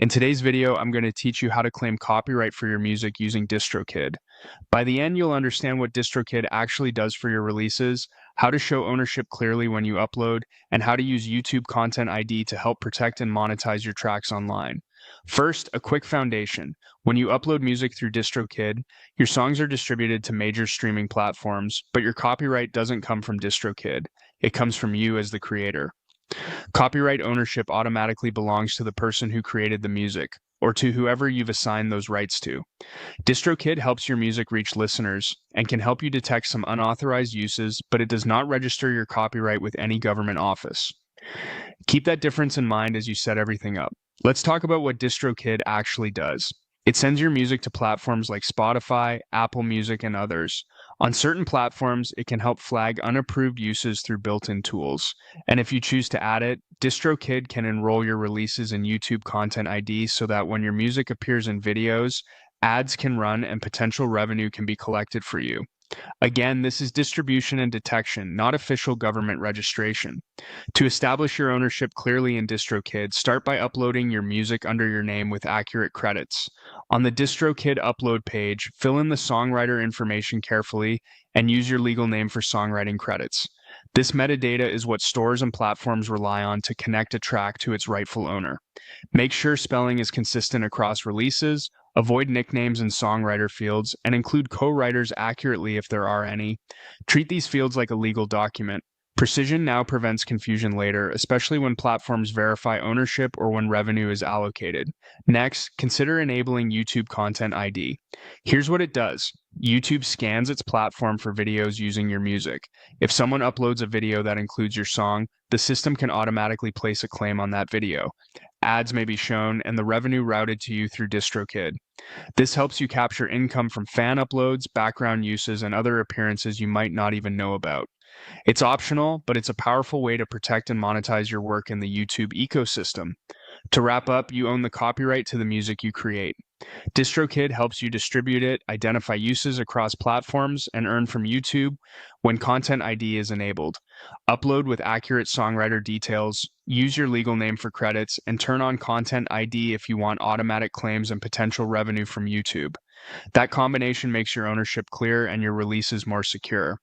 In today's video, I'm going to teach you how to claim copyright for your music using Distrokid. By the end, you'll understand what Distrokid actually does for your releases, how to show ownership clearly when you upload, and how to use YouTube Content ID to help protect and monetize your tracks online. First, a quick foundation. When you upload music through Distrokid, your songs are distributed to major streaming platforms, but your copyright doesn't come from Distrokid. It comes from you as the creator. Copyright ownership automatically belongs to the person who created the music, or to whoever you've assigned those rights to. DistroKid helps your music reach listeners and can help you detect some unauthorized uses, but it does not register your copyright with any government office. Keep that difference in mind as you set everything up. Let's talk about what DistroKid actually does. It sends your music to platforms like Spotify, Apple Music, and others. On certain platforms, it can help flag unapproved uses through built-in tools. And if you choose to add it, DistroKid can enroll your releases in YouTube Content ID so that when your music appears in videos, ads can run and potential revenue can be collected for you. Again, this is distribution and detection, not official government registration. To establish your ownership clearly in DistroKid, start by uploading your music under your name with accurate credits. On the DistroKid upload page, fill in the songwriter information carefully and use your legal name for songwriting credits. This metadata is what stores and platforms rely on to connect a track to its rightful owner. Make sure spelling is consistent across releases, avoid nicknames and songwriter fields, and include co-writers accurately if there are any. Treat these fields like a legal document. Precision now prevents confusion later, especially when platforms verify ownership or when revenue is allocated. Next, consider enabling YouTube Content ID. Here's what it does. YouTube scans its platform for videos using your music. If someone uploads a video that includes your song, the system can automatically place a claim on that video. Ads may be shown, and the revenue routed to you through DistroKid. This helps you capture income from fan uploads, background uses, and other appearances you might not even know about. It's optional, but it's a powerful way to protect and monetize your work in the YouTube ecosystem. To wrap up, you own the copyright to the music you create. DistroKid helps you distribute it, identify uses across platforms, and earn from YouTube when Content ID is enabled. Upload with accurate songwriter details, use your legal name for credits, and turn on Content ID if you want automatic claims and potential revenue from YouTube. That combination makes your ownership clear and your releases more secure.